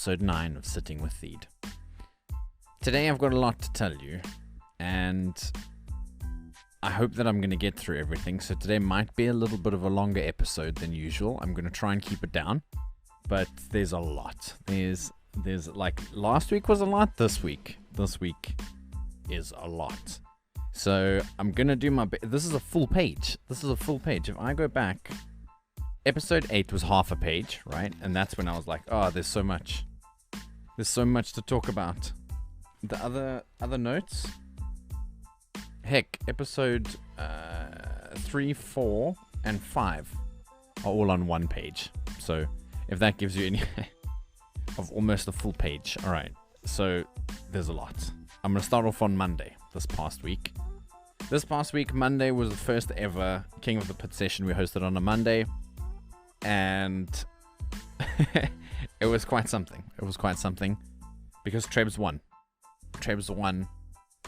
episode 9 of Sitting with Theed. Today I've got a lot to tell you, and I hope that I'm going to get through everything, so today might be a little bit of a longer episode than usual. I'm going to try and keep it down, but there's a lot. There's like, last week was a lot, this week is a lot. So I'm going to do my best. This is a full page. If I go back, episode 8 was half a page, right? And that's when I was like, oh, there's so much to talk about. The other notes, heck, episode 3, 4, and 5 are all on one page. So if that gives you any of almost a full page. All right, so there's a lot. I'm going to start off on Monday, this past week. Monday was the first ever King of the Pit session we hosted on a Monday. And it was quite something. Because Trebs won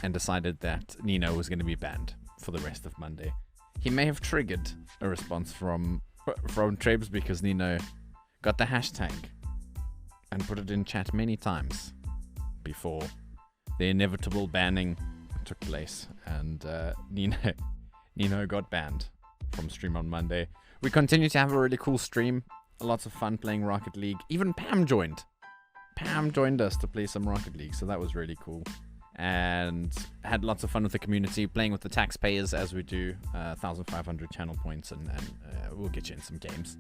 and decided that Nino was going to be banned for the rest of Monday. He may have triggered a response from Trebs because Nino got the hashtag and put it in chat many times before the inevitable banning took place, and Nino got banned from stream on Monday. We continue to have a really cool stream, lots of fun playing Rocket League. Even Pam joined us to play some Rocket League, so that was really cool. And had lots of fun with the community, playing with the taxpayers as we do, 1,500 channel points, and we'll get you in some games.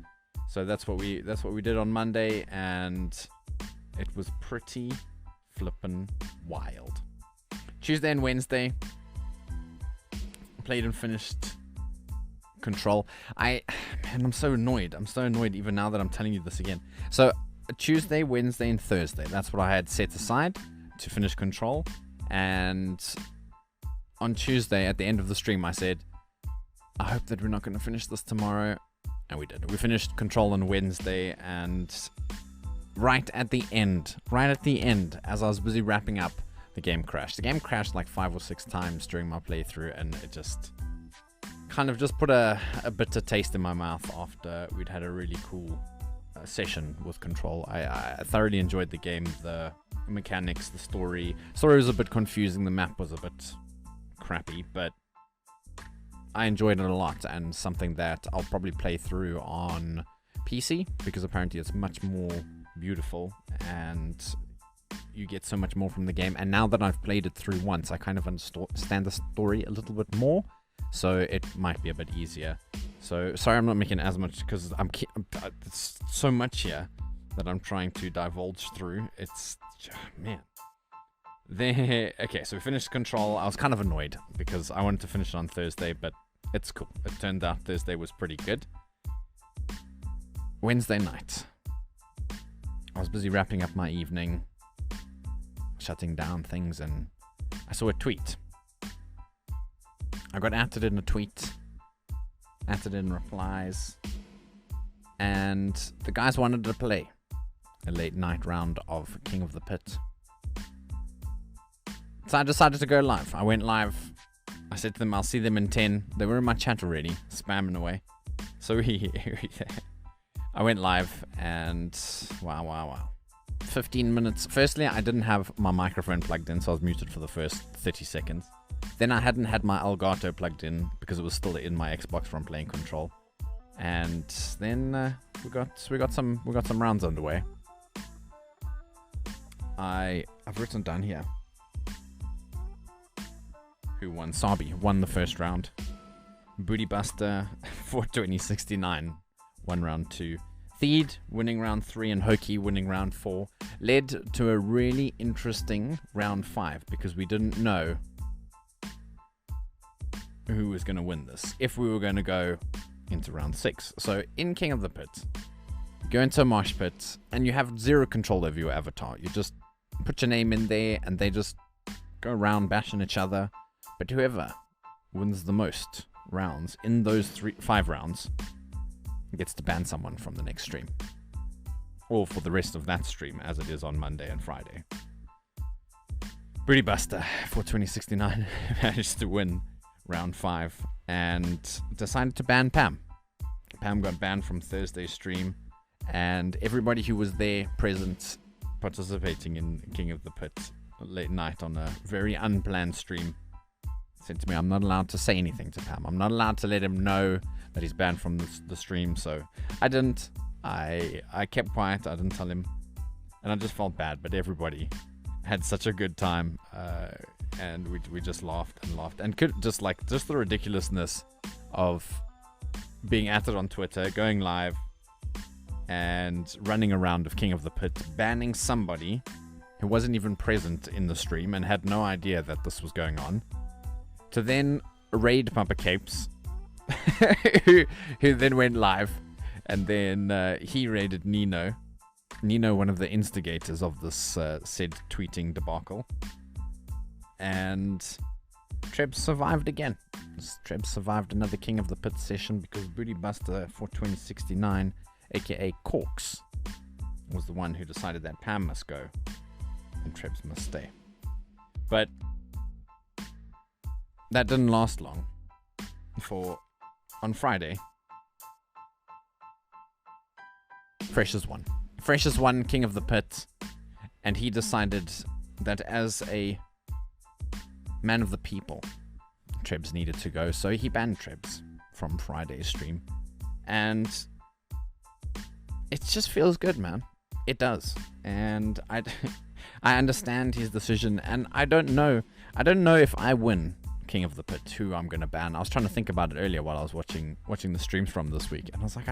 So that's what we did on Monday, and it was pretty flippin' wild. Tuesday and Wednesday, played and finished Control. I'm so annoyed. Even now that I'm telling you this again. So Tuesday, Wednesday, and Thursday, that's what I had set aside to finish Control. And on Tuesday, at the end of the stream, I said, I hope that we're not going to finish this tomorrow. And we did. We finished Control on Wednesday, and right at the end, as I was busy wrapping up, the game crashed. The game crashed like 5 or 6 times during my playthrough, and it just kind of just put a bitter taste in my mouth after we'd had a really cool session with Control. I thoroughly enjoyed the game, the mechanics, the story. Story was a bit confusing, the map was a bit crappy, but I enjoyed it a lot, and something that I'll probably play through on PC, because apparently it's much more beautiful and you get so much more from the game. And now that I've played it through once, I kind of understand the story a little bit more, so it might be a bit easier. So sorry I'm not making as much, because it's so much here that I'm trying to divulge through. It's, man. Okay, so we finished Control. I was kind of annoyed because I wanted to finish it on Thursday, but it's cool. It turned out Thursday was pretty good. Wednesday night, I was busy wrapping up my evening, shutting down things, and I saw a tweet. I got added in a tweet, added in replies, and the guys wanted to play a late night round of King of the Pit. So I decided to go live. I went live. I said to them, I'll see them in 10. They were in my chat already, spamming away. So I went live, and wow. 15 minutes. Firstly, I didn't have my microphone plugged in, so I was muted for the first 30 seconds. Then I hadn't had my Elgato plugged in because it was still in my Xbox from playing Control. And then we got some rounds underway. I've written down here who won. Sabi won the first round. Booty Buster for 2069 won round 2. Theed winning round 3 and Hoki winning round 4 led to a really interesting round 5, because we didn't know who was going to win this, if we were going to go into round 6. So in King of the Pit, you go into a mosh pit and you have zero control over your avatar. You just put your name in there and they just go around bashing each other. But whoever wins the most rounds in those 5 rounds gets to ban someone from the next stream, or for the rest of that stream, as it is on Monday and Friday. Booty Buster for 2069 managed to win round 5 and decided to ban Pam. Pam got banned from Thursday's stream, and everybody who was there present participating in King of the Pit late night on a very unplanned stream, said to me, I'm not allowed to say anything to Pam. I'm not allowed to let him know that he's banned from the stream. So I didn't. I kept quiet. I didn't tell him. And I just felt bad. But everybody had such a good time. And we just laughed and laughed. And just the ridiculousness of being at it on Twitter, going live, and running around of King of the Pit, banning somebody who wasn't even present in the stream and had no idea that this was going on, to then raid Papa Capes, who then went live, and then he raided Nino, one of the instigators of this said tweeting debacle, and Trebs survived again. Trebs survived another King of the Pit session because Booty Buster 42069, aka Corks, was the one who decided that Pam must go and Trebs must stay. But that didn't last long. For on Friday, Freshers won King of the Pit, and he decided that as a man of the people, Trebs needed to go, so he banned Trebs from Friday's stream. And it just feels good, man. It does. And I understand his decision, and I don't know if I win King of the Pit who I'm gonna ban. I was trying to think about it earlier while I was watching the streams from this week, and I was like,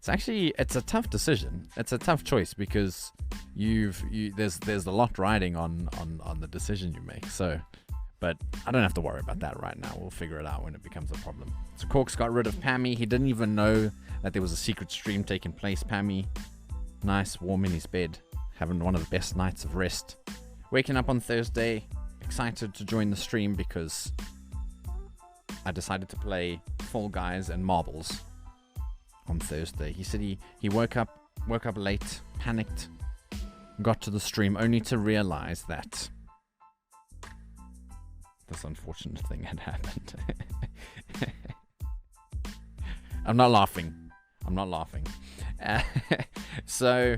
it's a tough decision. It's a tough choice because there's a lot riding on the decision you make. So, but I don't have to worry about that right now. We'll figure it out when it becomes a problem. So Corks got rid of Pammy. He didn't even know that there was a secret stream taking place. Pammy, nice, warm in his bed, having one of the best nights of rest. Waking up on Thursday, excited to join the stream because I decided to play Fall Guys and Marbles on Thursday. He said he woke up late, panicked, got to the stream only to realize that this unfortunate thing had happened. I'm not laughing. So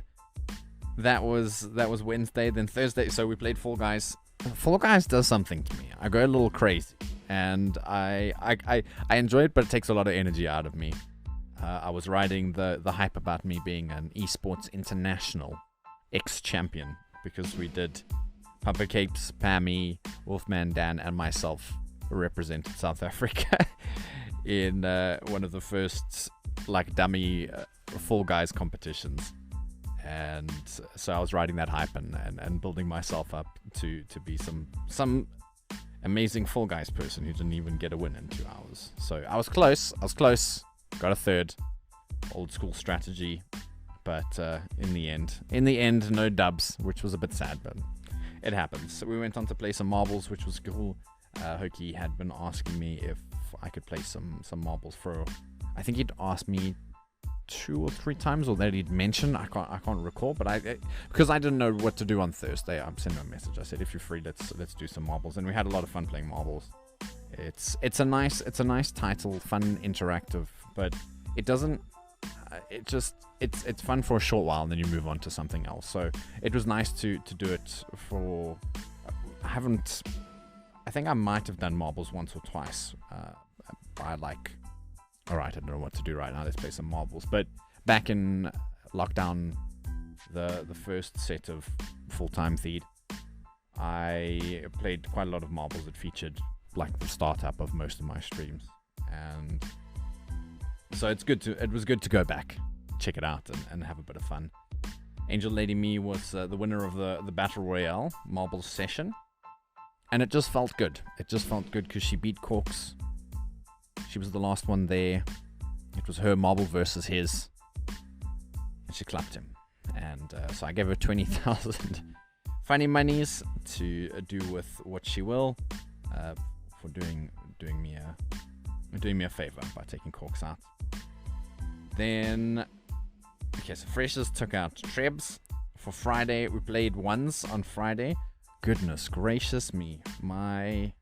that was Wednesday. Then Thursday, so we played Fall Guys. Fall Guys does something to me. I go a little crazy, and I enjoy it, but it takes a lot of energy out of me. I was riding the hype about me being an esports international ex-champion because we did Papa Capes, Pammy, Wolfman Dan, and myself represented South Africa in one of the first dummy Fall Guys competitions. And so I was riding that hype and building myself up to be some amazing Fall Guys person who didn't even get a win in 2 hours. So I was close. Got a third. Old school strategy. But in the end, no dubs, which was a bit sad, but it happens. So we went on to play some marbles, which was cool. Hoki had been asking me if I could play some marbles for... I think he'd asked me 2 or 3 times, or that he'd mentioned. I can't recall, but because I didn't know what to do on Thursday, I sent him a message. I said, if you're free, let's do some marbles, and we had a lot of fun playing marbles. It's a nice title, fun, interactive, but it doesn't. It's fun for a short while, and then you move on to something else. So it was nice to do it for. I think I might have done marbles once or twice. All right, I don't know what to do right now. Let's play some marbles. But back in lockdown, the first set of full-time feed, I played quite a lot of marbles. It featured the startup of most of my streams, and so it was good to go back, check it out, and have a bit of fun. Angel Lady Me was the winner of the Battle Royale marbles session, and it just felt good. It just felt good because she beat Corks. She was the last one there. It was her marble versus his, and she clapped him. And so I gave her 20,000 funny monies to do with what she will, for doing me a favor by taking Corks out. Then, okay, so Freshers took out Trebs for Friday. We played ones on Friday. Goodness gracious me, my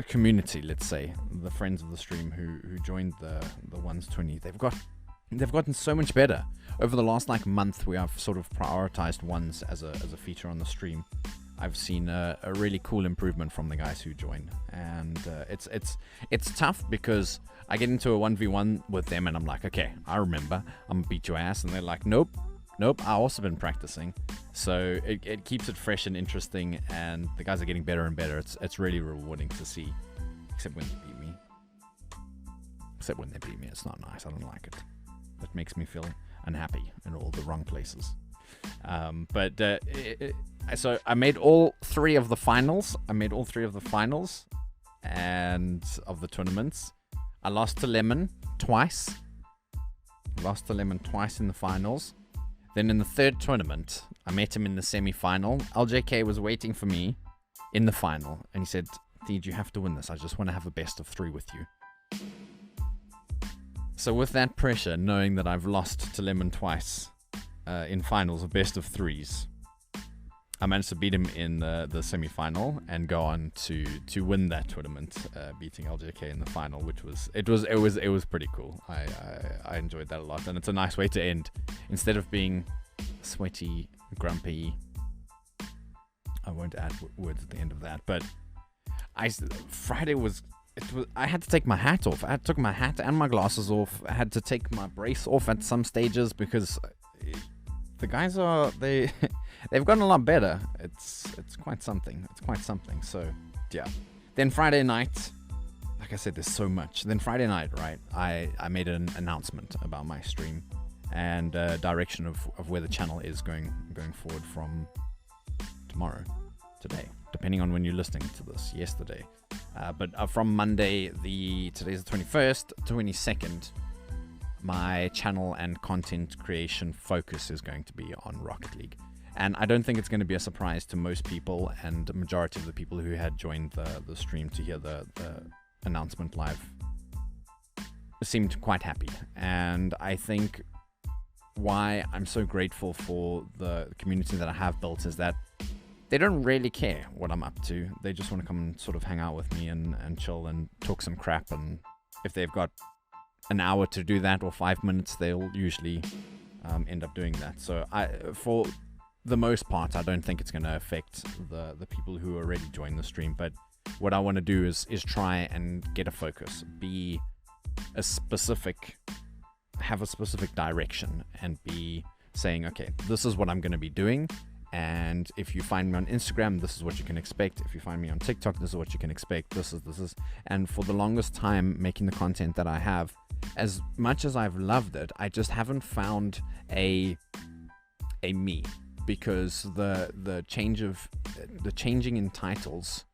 community, let's say, the friends of the stream who joined the 120, they've got they've gotten so much better. Over the last like month, we have sort of prioritized ones as a feature on the stream. I've seen a really cool improvement from the guys who join, and it's tough because I get into a 1v1 with them and I'm like, okay, I remember, I'm gonna beat your ass, and they're like, nope, I've also been practicing. So it keeps it fresh and interesting, and the guys are getting better and better. It's really rewarding to see, except when they beat me. It's not nice. I don't like it. It makes me feel unhappy in all the wrong places. So I made all three of the finals. And of the tournaments. I lost to Lemon twice. in the finals. Then in the third tournament, I met him in the semi-final. LJK was waiting for me in the final, and he said, "Deed, you have to win this. I just want to have a best of 3 with you." So with that pressure, knowing that I've lost to Lemon twice in finals of best of 3s, I managed to beat him in the semi-final and go on to win that tournament, beating LJK in the final, which was pretty cool. I enjoyed that a lot, and it's a nice way to end. Instead of being sweaty, grumpy, I won't add words at the end of that, but Friday was. I had to take my hat off. I took my hat and my glasses off. I had to take my brace off at some stages because the guys they've gotten a lot better. It's quite something. So yeah. Then Friday night, like I said, there's so much. Then Friday night, right? I made an announcement about my stream and direction of where the channel is going forward from today, depending on when you're listening to this. Yesterday. But from Monday, today's the 21st, 22nd, my channel and content creation focus is going to be on Rocket League. And I don't think it's going to be a surprise to most people, and the majority of the people who had joined the stream to hear the announcement live seemed quite happy. And I think why I'm so grateful for the community that I have built is that they don't really care what I'm up to. They just want to come and sort of hang out with me and chill and talk some crap. And if they've got an hour to do that or 5 minutes, they'll usually end up doing that. So for the most part, I don't think it's going to affect the people who already joined the stream. But what I want to do is try and get a focus, have a specific direction, and be saying, okay, this is what I'm going to be doing. And if you find me on Instagram, this is what you can expect. If you find me on TikTok, this is what you can expect. This is. And for the longest time, making the content that I have, as much as I've loved it, I just haven't found a me, because the changing in titles,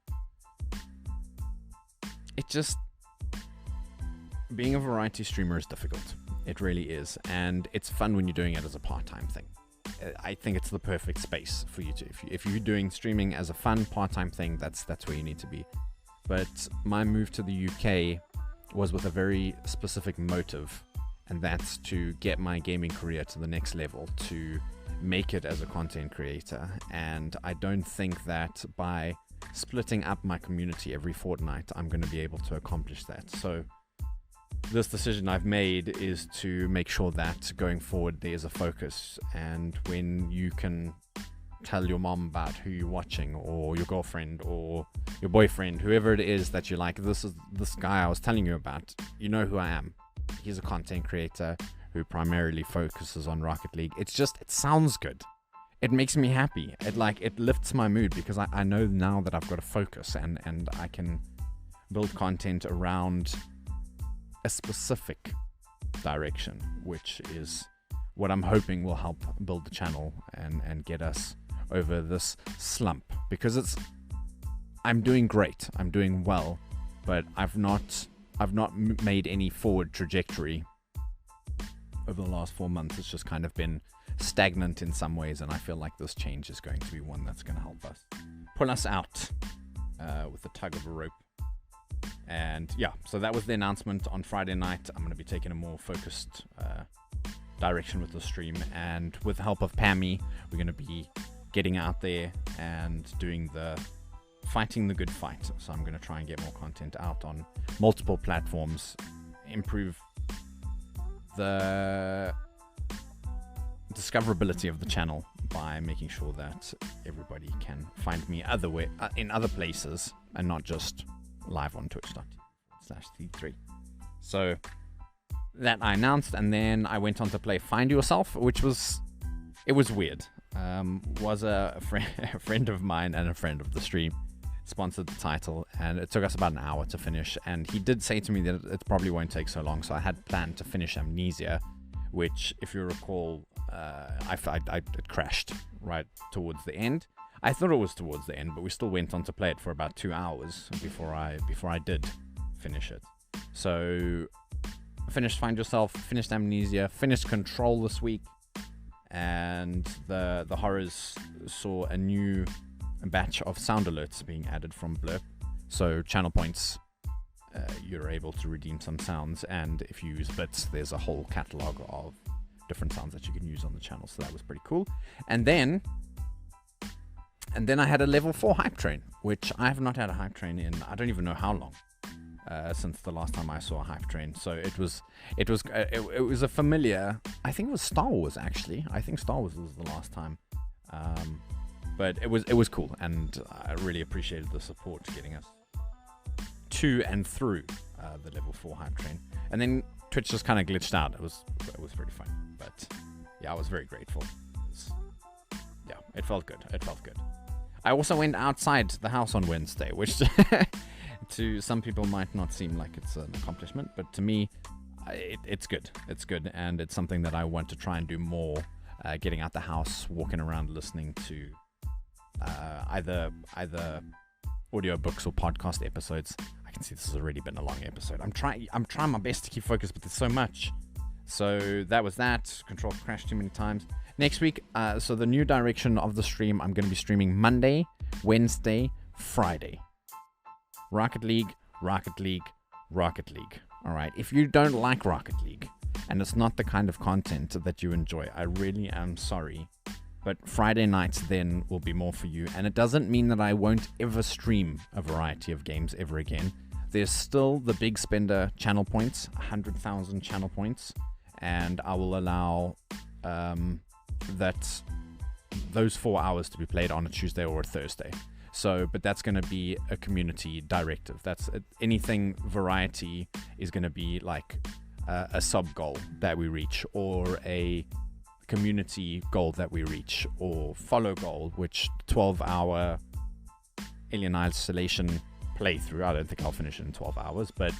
it just, being a variety streamer is difficult. It really is, and it's fun when you're doing it as a part-time thing. I think it's the perfect space for you to, if you're doing streaming as a fun part-time thing, that's where you need to be. But my move to the UK was with a very specific motive, and that's to get my gaming career to the next level, to make it as a content creator. And I don't think that by splitting up my community every fortnight, I'm going to be able to accomplish that. So this decision I've made is to make sure that going forward there's a focus, and when you can tell your mom about who you're watching, or your girlfriend or your boyfriend, whoever it is that you like, this is this guy I was telling you about, you know who I am. He's a content creator who primarily focuses on Rocket League. It sounds good. It makes me happy. It lifts my mood, because I know now that I've got a focus, and I can build content around a specific direction, which is what I'm hoping will help build the channel and get us over this slump, because I'm doing great, I'm doing well, but I've not made any forward trajectory over the last 4 months. It's just kind of been stagnant in some ways, and I feel like this change is going to be one that's going to help us pull us out with the tug of a rope. And yeah, so that was the announcement on Friday night. I'm going to be taking a more focused direction with the stream, and with the help of Pammy, we're going to be getting out there and fighting the good fight. So I'm going to try and get more content out on multiple platforms, improve the discoverability of the channel by making sure that everybody can find me in other places and not just live on twitch.tv/C3. So that I announced, and then I went on to play Find Yourself, which was weird. Was a friend of mine and a friend of the stream sponsored the title, and it took us about an hour to finish, and he did say to me that it probably won't take so long, so I had planned to finish Amnesia, which, if you recall, it crashed right towards the end. I thought it was towards the end, but we still went on to play it for about 2 hours before I did finish it. So I finished Find Yourself, finished Amnesia, finished Control this week, and the horrors saw a new batch of sound alerts being added from Blurp. So channel points, you're able to redeem some sounds, and if you use bits, there's a whole catalog of different sounds that you can use on the channel. So that was pretty cool. And then I had a level 4 hype train, which I have not had a hype train in I don't even know how long, since the last time I saw a hype train. So it was a familiar. I think it was Star Wars, actually. I think Star Wars was the last time. But it was cool, and I really appreciated the support getting us to and through the level 4 hype train. And then Twitch just kind of glitched out. It was pretty fun, but yeah, I was very grateful. It felt good. I also went outside the house on Wednesday, which to some people might not seem like it's an accomplishment, but to me, it's good. It's good, and it's something that I want to try and do more. Getting out the house, walking around, listening to either audiobooks or podcast episodes. I can see this has already been a long episode. I'm trying my best to keep focused, but there's so much. So that was that. Control crashed too many times. Next week, so the new direction of the stream, I'm going to be streaming Monday, Wednesday, Friday. Rocket League. All right. If you don't like Rocket League, and it's not the kind of content that you enjoy, I really am sorry. But Friday nights then will be more for you. And it doesn't mean that I won't ever stream a variety of games ever again. There's still the big spender channel points, 100,000 channel points. And I will allow those 4 hours to be played on a Tuesday or a Thursday. So, but that's going to be a community directive. That's anything variety is going to be like a sub goal that we reach, or a community goal that we reach, or follow goal, which 12-hour Alien Isolation playthrough. I don't think I'll finish it in 12 hours, but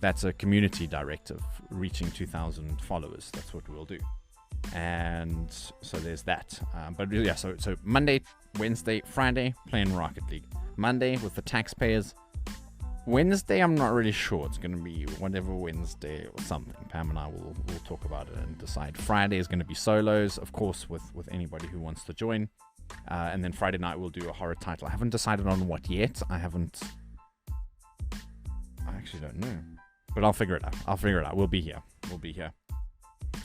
that's a community directive, reaching 2,000 followers. That's what we'll do. And so there's that. But yeah, so Monday, Wednesday, Friday, playing Rocket League. Monday with the taxpayers. Wednesday, I'm not really sure. It's going to be whatever Wednesday or something. Pam and I will talk about it and decide. Friday is going to be solos, of course, with anybody who wants to join. And then Friday night, we'll do a horror title. I haven't decided on what yet. I actually don't know. But I'll figure it out. We'll be here.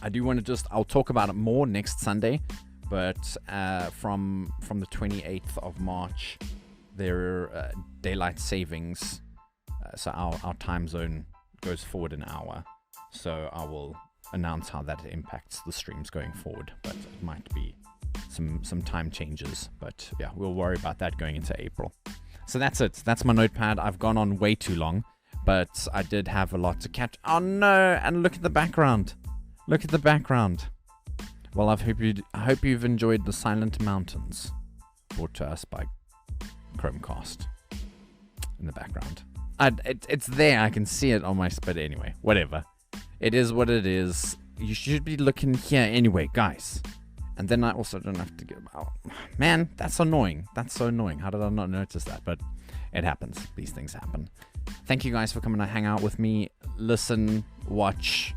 I do want to I'll talk about it more next Sunday. But from the 28th of March, there are daylight savings. So our time zone goes forward an hour. So I will announce how that impacts the streams going forward. But it might be some time changes. But yeah, we'll worry about that going into April. So that's it. That's my notepad. I've gone on way too long. But I did have a lot to catch. Oh no! And look at the background. Well, I hope you've enjoyed the Silent Mountains, brought to us by Chromecast in the background. It's there. I can see it on my... But anyway, whatever. It is what it is. You should be looking here anyway, guys. And then I also don't have to get... Oh, man, that's annoying. That's so annoying. How did I not notice that? But it happens. These things happen. Thank you guys for coming to hang out with me. Listen, watch,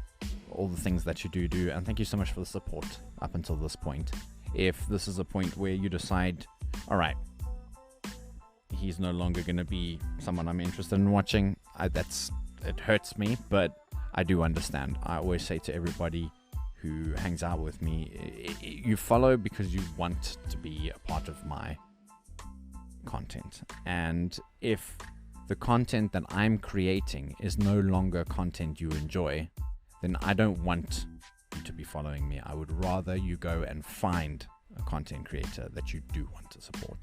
all the things that you do. And thank you so much for the support up until this point. If this is a point where you decide, all right, he's no longer going to be someone I'm interested in watching, it hurts me, but I do understand. I always say to everybody who hangs out with me, you follow because you want to be a part of my content. And if the content that I'm creating is no longer content you enjoy, then I don't want to be following me. I would rather you go and find a content creator that you do want to support.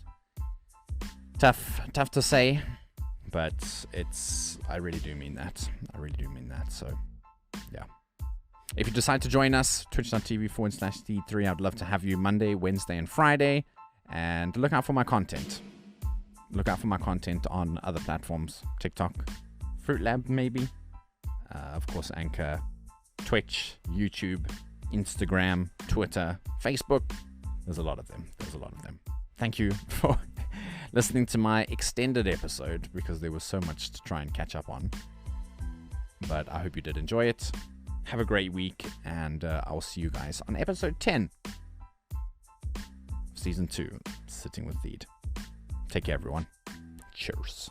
Tough to say, but I really do mean that. So, yeah. If you decide to join us, twitch.tv/T3, I'd love to have you Monday, Wednesday, and Friday. And look out for my content. Look out for my content on other platforms. TikTok, Fruit Lab, maybe. Of course, Anchor, Twitch, YouTube, Instagram, Twitter, Facebook. There's a lot of them. Thank you for listening to my extended episode, because there was so much to try and catch up on. But I hope you did enjoy it. Have a great week, and I'll see you guys on episode 10 of season 2, Sitting with Theed. Take care, everyone. Cheers.